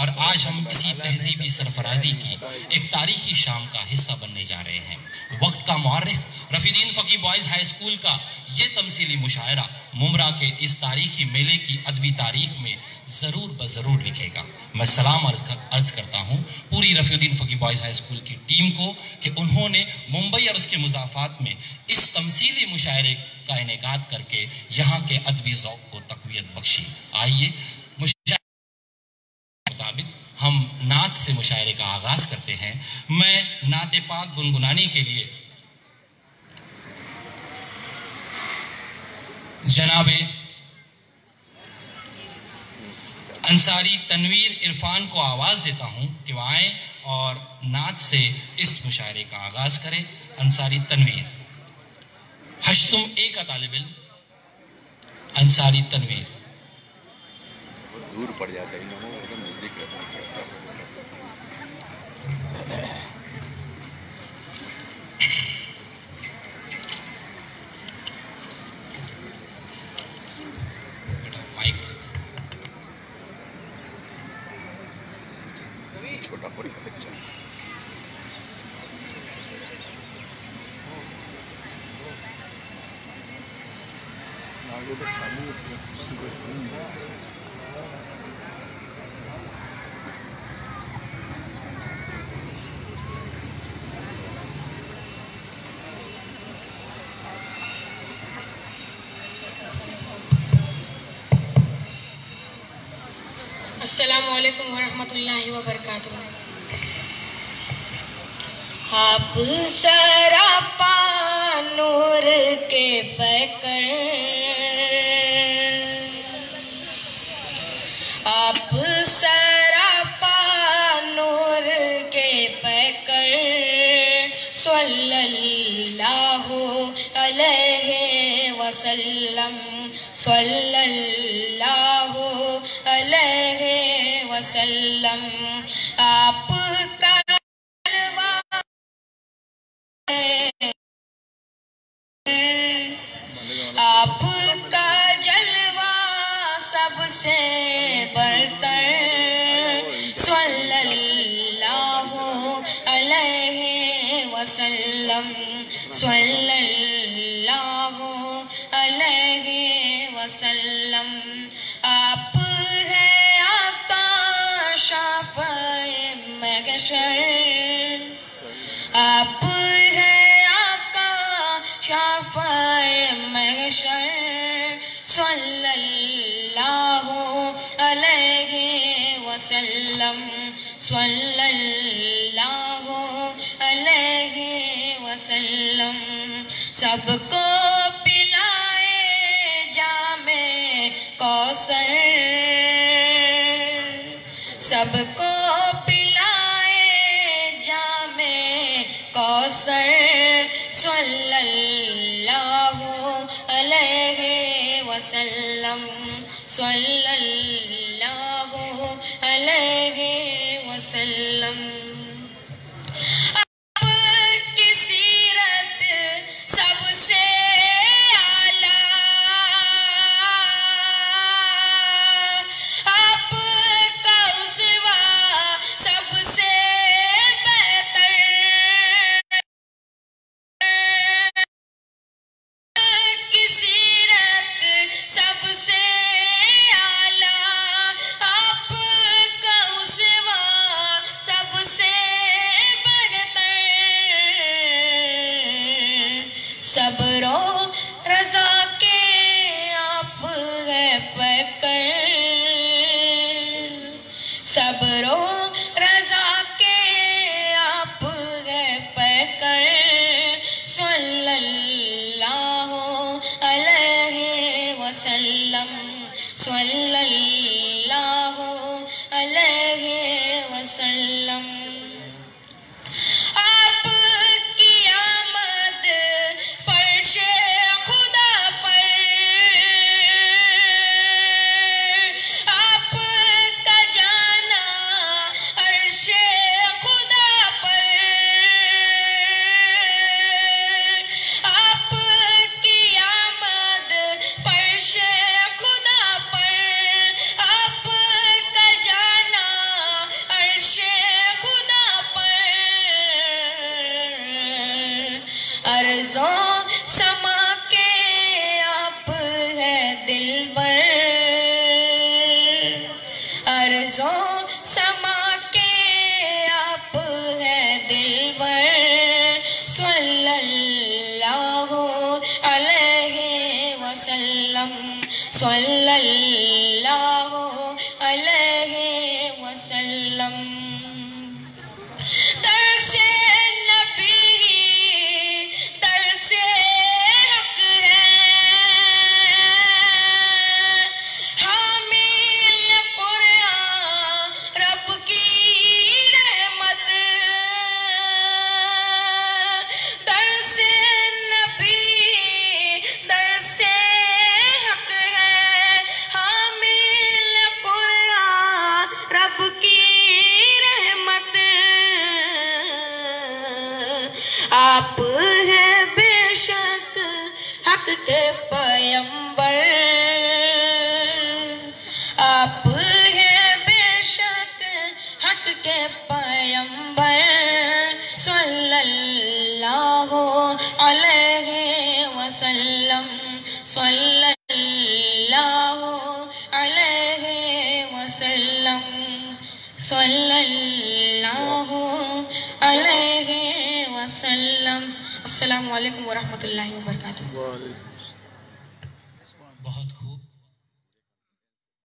और आज हम इसी तहजीबी सरफराजी की एक तारीखी शाम का हिस्सा बनने जा रहे हैं। वक्त का मुअर्रिख रफीदीन फ़की बॉयज़ हाई स्कूल का ये तमसीली मुशायरा मुमरा के इस तारीखी मेले की अदबी तारीख में ज़रूर ब-ज़रूर लिखेगा। मैं सलाम अर्ज़ करता हूँ पूरी रफीदीन फ़की बॉयज़ हाई स्कूल की टीम को कि उन्होंने मुंबई और उसके मुज़ाफ़ात में इस तमसीली मुशायरे का इनेकाद करके यहाँ के अदबी ज़ौक़ को तक़वियत बख्शी। आइए मुताबिक हम नात से मुशायरे का आगाज़ करते हैं। मैं नाते पाक गुनगुनाने के लिए जनाबे अंसारी तनवीर इरफान को आवाज़ देता हूँ कि वह आएँ और नात से इस मुशायरे का आगाज़ करें। अंसारी तनवीर, हश्तुम ए का तालिब इल्म अंसारी तनवीर। दूर पड़ जाता है ना, एकदम नजदीक रहता है। छोटा पड़ी बच्चा आगे तो खाली अस्सलामु अलैकुम वरहमतुल्लाहि वबरकातुहू। आप सरापा नूर के पैकर, आप सरापा नूर के पैकर, सल्लल्लाहु अलैहि वसल्लम, सल्लल्लाहु अलैहि वसल्लम। आपका जलवा आपका जलवा सबसे बरतर, सल्लल्लाहु अलैहि वसल्लम, सल्लल्लाहु अलैहि वसल्लम। आप है आका शाफ़ए महशर, आप है आका शाफ़ए महशर, सल्लल्लाहु अलैहि वसल्लम, सल्लल्लाहु अलैहि वसल्लम। सबको पिलाए जामे कौसर, सबको पिलाए जामे कौसर, सल्लल्लाहु अलैहि वसल्लम, सल्लल्लाहु अलैहि वसल्लम। आपकी सीरत सबसे आला, आपका उसवा सबसे बेहतर, की सीरत सबसे आला, आपका उसवा सबसे बेहतर। सबरो रजा के आप है पैकर, सबरो रजा के आप है पैकर, सल्लल्लाहु अलैहि वसल्लम, सल्लल्लाहु अलैहि वसल्लम। आपकी आमद फर्शे खुदा पर, आपका जाना अर्ज़ो समा के आप है दिलबर सल्लल्लाहु अलैहि वसल्लम सल्लल्लाहु अलैहि वसल्लम। दरसे नबी दरसे हक है हामिल कुरान रब की रहमत। दरसे नबी दरसे हक है हामिल कुरान रब की रहमत। आप है बेशक हक के पैगंबर आप है बेशक हक के पैगंबर सल्लल्लाहु अलैहि वसल्लम सल्लल्लाहु अलैहि वसल्लम सल्लल्लाहु अलैहि वसल्लम। अस्सलामु अलैकुम व रहमतुल्लाहि व बरकातुहू।